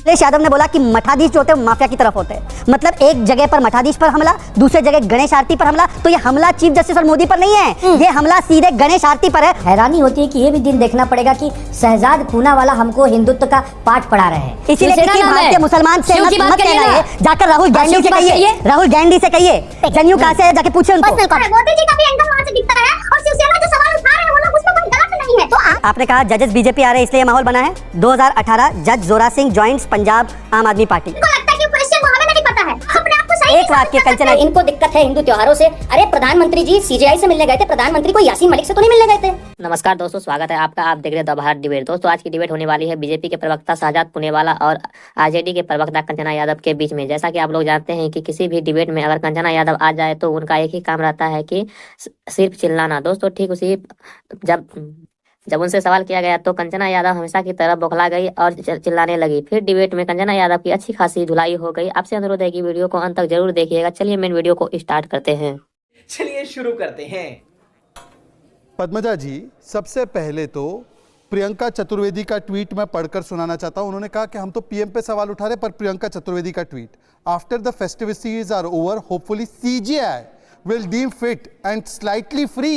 अखिलेश यादव ने बोला कि मठाधीश जो होते हैं माफिया की तरफ होते हैं। मतलब एक जगह पर मठाधीश पर हमला, दूसरे जगह गणेश आरती पर हमला। तो ये हमला चीफ जस्टिस और मोदी पर नहीं है, ये हमला सीधे गणेश आरती पर है। हैरानी होती है कि ये भी दिन देखना पड़ेगा कि शहजाद पूनावाला हमको हिंदुत्व का पाठ पढ़ा रहे हैं। इसीलिए किसी भारतीय मुसलमान से मत कहना है, जाकर राहुल गांधी से कहिए, राहुल गांधी से कहिए, जनयू कहां से है जाके पूछे उनको। मोदी जी का भी एंगल वहां से दिखता है और शिवसेना जो सवाल उठा रहे हैं वो लोग उसमें कोई गलत नहीं है। तो आपने कहा जजेस बीजेपी आ रहे हैं इसलिए माहौल बना है। 2018 जज जोरा सिंह जॉइंट्स पंजाब आम आदमी पार्टी। लगता है कि क्वेश्चन को हमें नहीं पता है, अपने आप को सही एक वाक्य कंचना, इनको दिक्कत है हिंदू त्योहारों से। अरे प्रधानमंत्री जी सीजेआई से मिलने गए थे, प्रधानमंत्री को यासीन मलिक से तो नहीं मिलने गए थे। नमस्कार दोस्तों, स्वागत है आपका। आप देख रहे हैं द भारत डिबेट। दोस्तों आज की डिबेट होने वाली है बीजेपी के प्रवक्ता शहजाद पूनावाला और आरजेडी के प्रवक्ता कंचना यादव के बीच में। जैसा कि आप लोग जानते हैं कि किसी भी डिबेट में अगर कंचना यादव आ जाए तो उनका एक ही काम रहता है कि सिर्फ चिल्लाना। दोस्तों ठीक उसी जब उनसे सवाल किया गया तो कंचना यादव हमेशा की तरह बौखला गई और चिल्लाने लगी। फिर डिबेट में कंचना यादव की अच्छी खासी धुलाई हो गई। आपसे अनुरोध है कि वीडियो को अंत तक जरूर देखिएगा। चलिए मेन वीडियो को स्टार्ट करते हैं। चलिए शुरू करते हैं। पद्मजा जी, सबसे पहले तो प्रियंका चतुर्वेदी का ट्वीट मैं पढ़कर सुनाना चाहता हूं। उन्होंने कहा कि हम तो पीएम पे सवाल उठा रहे, पर प्रियंका चतुर्वेदी का tweet, after the festivities are over hopefully CJI will deem fit and slightly free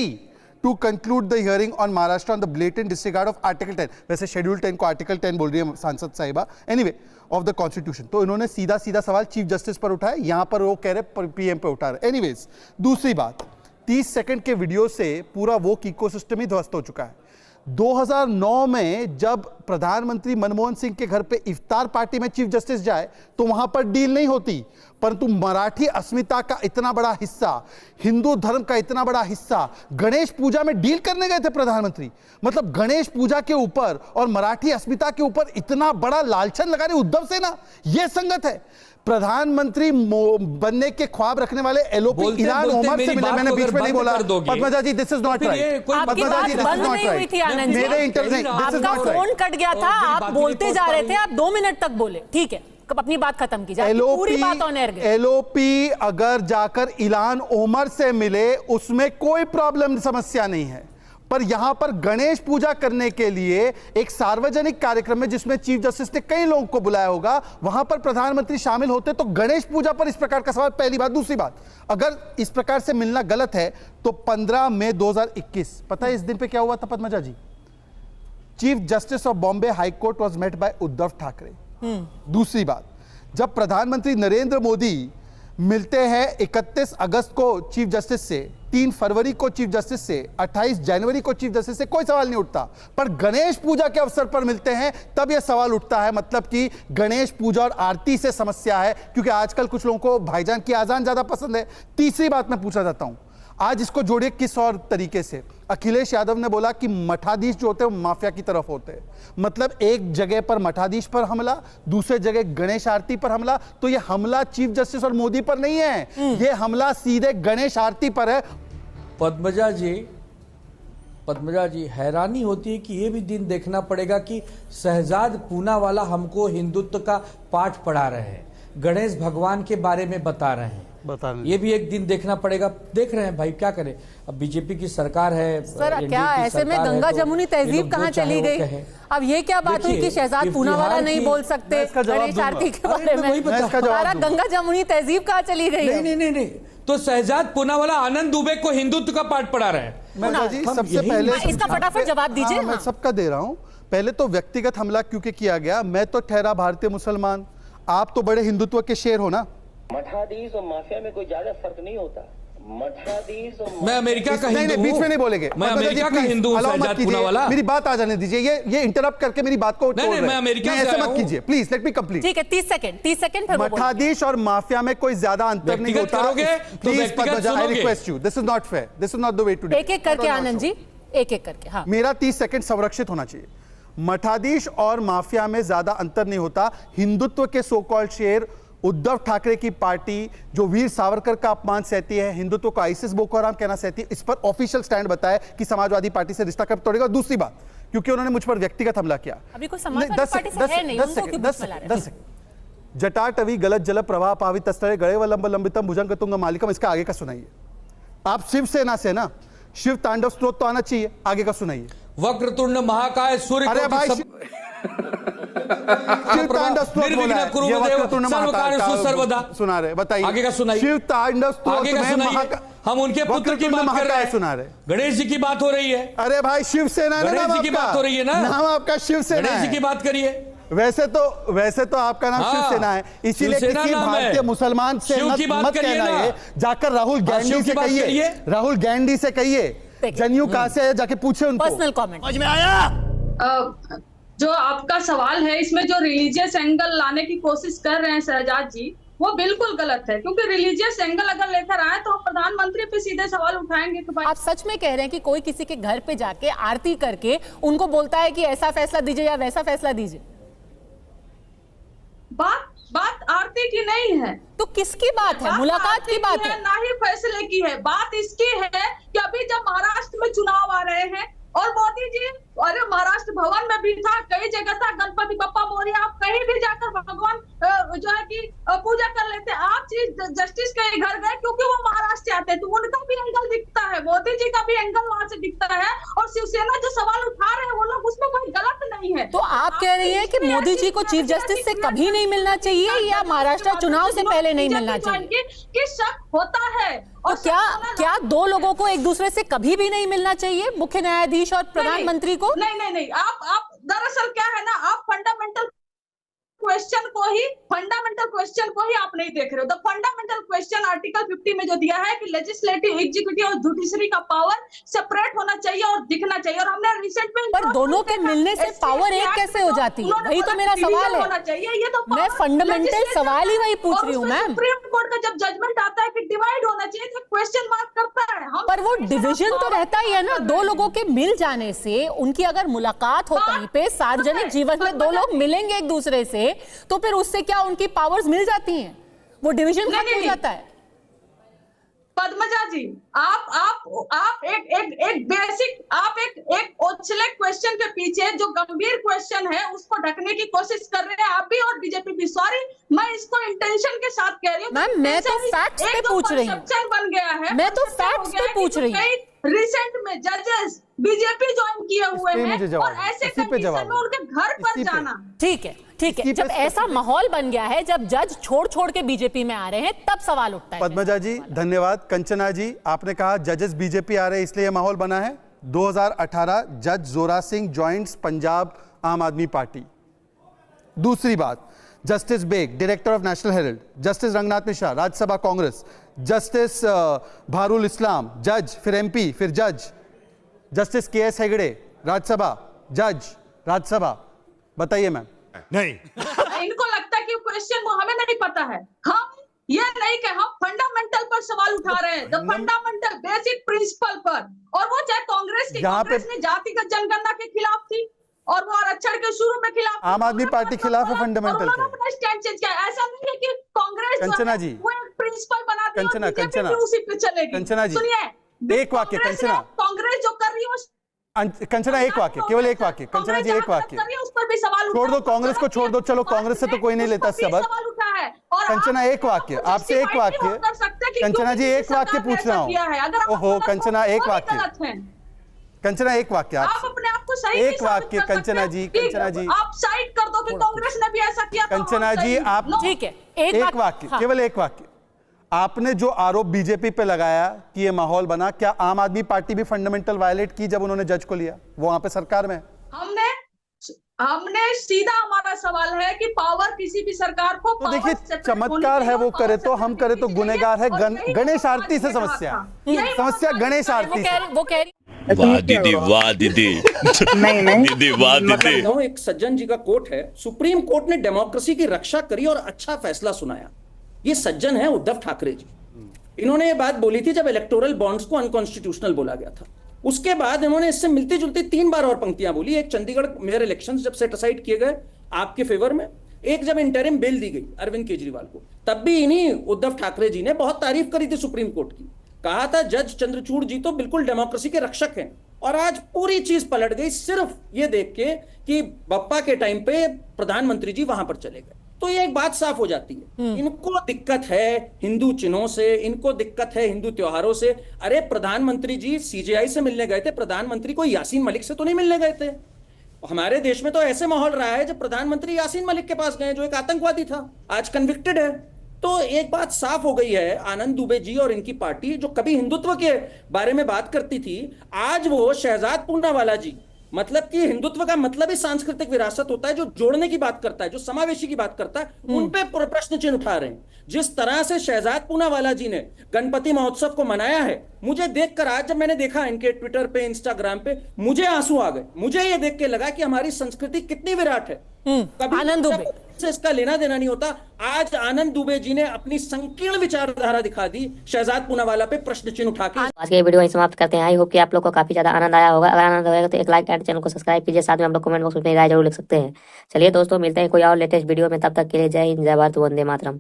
to conclude the hearing on Maharashtra on the blatant disregard of Article 10। वैसे शेड्यूल 10 को Article 10 बोल रही है सांसद साहिबा, एनीवे ऑफ द कॉन्स्टिट्यूशन। तो इन्होंने सीधा सीधा सवाल चीफ जस्टिस पर उठाया, यहां पर वो कह रहे पीएम पे उठा रहे। एनीवेज दूसरी बात, 30 सेकंड के वीडियो से पूरा वो इकोसिस्टम ही ध्वस्त हो चुका है। 2009 में जब प्रधानमंत्री मनमोहन सिंह के घर पे इफ्तार पार्टी में चीफ जस्टिस जाए तो वहां पर डील नहीं होती, परंतु मराठी अस्मिता का इतना बड़ा हिस्सा, हिंदू धर्म का इतना बड़ा हिस्सा गणेश पूजा में डील करने गए थे प्रधानमंत्री। मतलब गणेश पूजा के ऊपर और मराठी अस्मिता के ऊपर इतना बड़ा लालछन लगा रहे उद्धव सेना, यह संगत है। प्रधानमंत्री बनने के ख्वाब रखने वाले एलओपी इल्हान ओमर से मिले, मैंने बीच में नहीं बोला। Padmaja ji this is not right. Padmaja ji this is not right. मेरे इंटरनेट आपका फोन कट गया था, आप बोलते जा रहे थे, आप 2 मिनट तक बोले, ठीक है, अपनी बात खत्म कीजिए। पूरी बात ऑन एयर गई। एलओपी अगर जाकर इल्हान ओमर से मिले उसमें कोई प्रॉब्लम समस्या नहीं है, पर यहां पर गणेश पूजा करने के लिए एक सार्वजनिक कार्यक्रम में जिसमें चीफ जस्टिस ने कई लोगों को बुलाया होगा, वहां पर प्रधानमंत्री शामिल होते तो गणेश पूजा पर इस प्रकार का सवाल, पहली बात। दूसरी बात, अगर इस प्रकार से मिलना गलत है तो 15 मई 2021 पता है इस दिन पे क्या हुआ था Padmaja ji? Chief justice of Bombay high court was met by Uddhav Thackeray. दूसरी बात, जब प्रधानमंत्री नरेंद्र मोदी मिलते हैं 31 अगस्त को चीफ जस्टिस से, 3 फरवरी को चीफ जस्टिस से, 28 जनवरी को चीफ जस्टिस से, कोई सवाल नहीं उठता, पर गणेश पूजा के अवसर पर मिलते हैं तब यह सवाल उठता है। मतलब कि गणेश पूजा और आरती से समस्या है, क्योंकि आजकल कुछ लोगों को भाईजान की आजान ज्यादा पसंद है। तीसरी बात मैं पूछना चाहता हूं, आज इसको जोड़िए किस और तरीके से। अखिलेश यादव ने बोला कि मठाधीश जो होते हैं वो माफिया की तरफ होते हैं। मतलब एक जगह पर मठाधीश पर हमला, दूसरे जगह गणेश आरती पर हमला। तो ये हमला चीफ जस्टिस और मोदी पर नहीं है, ये हमला सीधे गणेश आरती पर है। पद्मजा जी, हैरानी होती है कि ये भी दिन देखना पड़ेगा कि शहजाद पूनावाला हमको हिंदुत्व का पाठ पढ़ा रहे हैं, गणेश भगवान के बारे में बता रहे हैं। ये भी एक दिन देखना पड़ेगा। देख रहे हैं भाई, क्या करें, अब बीजेपी की सरकार है सर, क्या ऐसे में गंगा जमुनी तहजीब कहाँ चली गई? अब ये क्या बात हुई कि शहजाद पूनावाला नहीं बोल सकते गणेश आरती के बारे में? गंगा जमुनी तहजीब कहाँ चली गई? नहीं, तो शहजाद पूनावाला आनंद दुबे को हिंदुत्व का पाठ पढ़ा रहे हैं। जी सबसे पहले इसका फटाफट जवाब दीजिए। मैं सबका दे रहा हूँ। पहले तो व्यक्तिगत हमला क्योंकि किया गया, मैं तो ठहरा भारतीय मुसलमान, आप तो बड़े हिंदुत्व के शेर हो ना। मठाधीश और माफिया में कोई ज्यादा फर्क नहीं होता। मठाधीश और मैं अमेरिका का हिंदू हूं। बीच में नहीं बोलेंगे। मैं अमेरिका का हिंदू हूं, शहजाद पूनावाला। मेरी बात आ जाने दीजिए, ये इंटरप्ट करके मेरी बात को नहीं, मैं अमेरिका से ऐसे मत कीजिए प्लीज, लेट मी कंप्लीट। ठीक है, 30 सेकंड फिर मठाधीश और माफिया में कोई ज्यादा अंतर नहीं होता। Please Padmaja, I request you, this is not fair, this is not the way to do. एक-एक करके आनंद जी, एक-एक करके। हाँ, मेरा 30 सेकंड संरक्षित होना चाहिए। मठाधीश और माफिया में ज्यादा अंतर नहीं होता। हिंदुत्व के सो कॉल्ड शेर उद्धव ठाकरे की पार्टी जो वीर सावरकर का अपमान सहती है, हिंदुत्व को आईसिस बोको हराम कहना सहती है, इस पर ऑफिशियल स्टैंड बताया कि समाजवादी पार्टी से रिश्ता कब तोड़ेगा। दूसरी बात, क्योंकि उन्होंने मुझ पर व्यक्तिगत हमला किया। अभी कोई समाजवादी पार्टी से है नहीं, उनको क्यों बुला रहे हैं? जटाटवी गलत जल प्रवाह पावित तस्तरे गणे वलंब लंबितम भुजंग तुंग मालिकम, इसका आगे का सुनाइए। आप शिवसेना से ना, शिव तांडव स्त्रोत तो आना चाहिए, आगे का सुनाइए। वक्रतुंड महाकाय सूर्य अरे भाई शिव तांडव स्तोत्र बोला है, ये वक्रतुंड महाकाय सुना रहे, बताइए आगे का सुनाइए। शिव तांडव स्तोत्र में हम उनके पुत्र की बात कर रहे हैं, सुना रहे, गणेश जी की बात हो रही है। अरे भाई शिवसेना, गणेश जी की बात हो रही है ना, नाम आपका शिवसेना, गणेश जी की बात करिए। वैसे तो आपका नाम शिवसेना है, इसीलिए किसी भारतीय मुसलमान से मत कहना है, जाकर राहुल गांधी से कहिए, राहुल गांधी से कहिए जनेऊ कहां से है, जाके पूछे उनको। पर्सनल कमेंट समझ में आया? जो आपका सवाल है, इसमें जो रिलीजियस एंगल लाने की कोशिश कर रहे हैं शहजाद जी, वो बिल्कुल गलत है, क्योंकि रिलीजियस एंगल अगर लेकर आए तो प्रधानमंत्री पे सीधे सवाल उठाएंगे कि भाई आप सच में कह रहे हैं कि कोई किसी के घर पे जाके आरती करके उनको बोलता है कि ऐसा फैसला दीजिए या वैसा फैसला दीजिए? बात आरती की नहीं है तो किसकी बात है? मुलाकात की बात है, ना ही फैसले की है। बात इसकी है कि अभी जब महाराष्ट्र में चुनाव आ रहे हैं और मोदी जी, अरे महाराष्ट्र भवन में भी था, कई जगह था, गणपति बप्पा मोरया, आप कहीं भी जाकर भगवान जो है कि पूजा कर लेते। आप चीफ जस्टिस के घर गए क्योंकि वो महाराष्ट्र आते हैं, तो उनका भी एंगल दिखता है, मोदी जी का भी एंगल वहां से दिखता है, और शिवसेना जो सवाल उठा रहे हैं वो लोग, उसमें कोई गलत नहीं है। तो आप कह रही हैं कि मोदी जी को चीफ जस्टिस से कभी नहीं मिलना चाहिए या महाराष्ट्र चुनाव से पहले नहीं मिलना चाहिए? कि शक होता है। और क्या दो लोगों को एक दूसरे से कभी भी नहीं मिलना चाहिए, मुख्य न्यायाधीश और प्रधानमंत्री को? नहीं, आप दरअसल क्या है ना, आप फंडामेंटल क्वेश्चन को ही आप नहीं देख रहे हो। द फंडामेंटल क्वेश्चन आर्टिकल 50 में जो दिया है कि लेजिस्लेटिव, एग्जीक्यूटिव और जुडिशरी का पावर सेपरेट होना चाहिए और दिखना चाहिए, और हमने रिसेंट में पर दोनों के मिलने से पावर एक कैसे हो जाती है? वही तो मेरा सवाल है, ये तो मैं फंडामेंटल सवाल ही वही पूछ रही हूँ मैम। सुप्रीम कोर्ट का जब जजमेंट आता है कि डिवाइड होना चाहिए, तो क्वेश्चन मार्क करता है। पर वो डिवीजन तो रहता ही है ना, दो लोगों के मिल जाने से, उनकी अगर मुलाकात हो कहीं पे सार्वजनिक जीवन में, दो लोग मिलेंगे एक दूसरे से, तो फिर उससे क्या उनकी पावर्स मिल जाती हैं? वो डिवीजन खत्म हो जाता है? पद्मजा जी, आप एक बेसिक, आप एक ओछले क्वेश्चन के पीछे जो गंभीर क्वेश्चन है उसको ढकने की कोशिश कर रहे हैं, आप भी और बीजेपी भी। सॉरी, मैं इसको इंटेंशन के साथ कह रही हूँ मैम, मैं तो फैक्ट्स पे पूछ रही हूँ, बन गया है, मैं तो फैक्ट्स पे पूछ रही हूँ। रिसेंट में जजेस बीजेपी ज्वाइन किए हुए हैं, और ऐसे कंडीशन में उनके घर पर जाना। ठीक है, जब ऐसा माहौल बन गया है, जब जज छोड़ के बीजेपी में आ रहे हैं, तब सवाल उठता है। पद्मजा जी धन्यवाद। कंचना जी, आपने कहा जजेस बीजेपी आ रहे हैं इसलिए माहौल बना है। 2018 जज जोरा सिंह ज्वाइंट्स पंजाब आम आदमी पार्टी। दूसरी बात, justice Baig director of National Herald, justice Ranganath Mishra Rajya Sabha Congress, justice Baharul Islam जज, फिर एमपी, फिर जज, जस्टिस केएस हेगड़े राज्यसभा जज, राज्यसभा। बताइए मैम। नहीं इनको लगता है कि क्वेश्चन हमें नहीं पता है। हम ये नहीं कि हम फंडामेंटल पर सवाल उठा रहे हैं, द फंडामेंटल बेसिक प्रिंसिपल पर, और वो चाहे कांग्रेस ने जातिगत जनगणना के खिलाफ थी, और वो आरक्षण के शुरू में खिलाफ, आम आदमी पार्टी खिलाफ है फंडामेंटल के। स्टैंड चेंज किया। ऐसा नहीं है कि कांग्रेस कंचना जी, वो एक प्रिंसिपल बना दी कंचना उसी पे चलेगी। कंचना जी, सुनिए, एक वाक्य कंचना, कांग्रेस जो कर रही है कंचना एक वाक्य, केवल एक वाक्य, कंचना जी एक वाक्य, उस पर भी सवाल छोड़ दो कांग्रेस को, छोड़ दो, चलो कांग्रेस से तो कोई नहीं लेता सबक। कंचना एक वाक्य, आपसे एक वाक्य, कंचना जी एक वाक्य पूछ रहा हूँ। ओहो कंचना एक वाक्य, कंचना एक वाक्य, आप अपने आप को सही एक वाक्य कंचना जी, कंचना जी आप साइड कर दो कि कांग्रेस ने भी ऐसा किया। कंचना जी आप, ठीक है, एक वाक्य, केवल एक वाक्य। आपने जो आरोप बीजेपी पे लगाया कि ये माहौल बना, क्या आम आदमी पार्टी भी फंडामेंटल वायलेट की जब उन्होंने जज को लिया? वो वहां पे सरकार में हमने सीधा, हमारा सवाल है कि पावर किसी भी सरकार को, तो देखिए चमत्कार है वो करे तो, हम करे तो गुनेगार है। गणेश आरती से समस्या गणेश आरती से। वो कह रही वाह दीदी, वाह दीदी, दीदी वाह दीदी। एक सज्जन जी का कोट है, सुप्रीम कोर्ट ने डेमोक्रेसी की रक्षा करी और अच्छा फैसला सुनाया। ये सज्जन है उद्धव ठाकरे जी। इन्होंने ये बात बोली थी जब इलेक्टोरल बॉन्ड्स को अनकॉन्स्टिट्यूशनल बोला गया था। उसके बाद इन्होंने इससे मिलती जुलती 3 बार और पंक्तियां बोली। एक चंडीगढ़ मेयर इलेक्शंस जब सेट असाइड किए गए आपके फेवर में, एक जब इंटरिम बिल दी गई अरविंद केजरीवाल को, तब भी इन्हीं उद्धव ठाकरे जी ने बहुत तारीफ करी थी सुप्रीम कोर्ट की। कहा था जज चंद्रचूड़ जी तो बिल्कुल डेमोक्रेसी के रक्षक हैं और आज पूरी चीज पलट गई सिर्फ ये देख के कि बप्पा के टाइम पे प्रधानमंत्री जी वहां पर चले गए। तो ये एक बात साफ हो जाती है, इनको दिक्कत है हिंदू चिन्हों से, इनको दिक्कत है हिंदू त्योहारों से। अरे प्रधानमंत्री जी सीजेआई से मिलने गए थे, प्रधानमंत्री को यासीन मलिक से तो नहीं मिलने गए थे। हमारे देश में तो ऐसे माहौल रहा है जब प्रधानमंत्री यासीन मलिक के पास गए जो एक आतंकवादी था, आज कन्विक्टेड है। तो एक बात साफ हो गई है, आनंद दुबे जी और इनकी पार्टी जो कभी हिंदुत्व के बारे में बात करती थी, आज वो शहजाद पूनावाला जी, मतलब कि हिंदुत्व का मतलब ही सांस्कृतिक विरासत होता है, जो जोड़ने की बात करता है, जो समावेशी की बात करता है, उन पे प्रश्न चिन्ह उठा रहे हैं। जिस तरह से शहजाद पूनावाला जी ने गणपति महोत्सव को मनाया है, मुझे देखकर आज जब मैंने देखा इनके ट्विटर पे, इंस्टाग्राम पे, मुझे आंसू आ गए। मुझे ये देख के लगा कि हमारी संस्कृति कितनी विराट है, कभी आनंद दुबे से इसका लेना देना नहीं होता। आज आनंद दुबे जी ने अपनी संकीर्ण विचारधारा दिखा दी, शहजाद पूनावाला पे प्रश्न चिन्ह उठा के। आज के वीडियो यहीं समाप्त करते हैं। आई होप कि आप लोग को काफी ज्यादा आनंद आया होगा। अगर आनंद आएगा तो एक लाइक एंड चैनल को सब्सक्राइब कीजिए। साथ में हम लोग कमेंट बॉक्स में राय जरूर लिख सकते हैं। चलिए दोस्तों, मिलते हैं कोई और लेटेस्ट वीडियो में, तब तक के लिए जय हिंद, जय भारत, वंदे मातरम।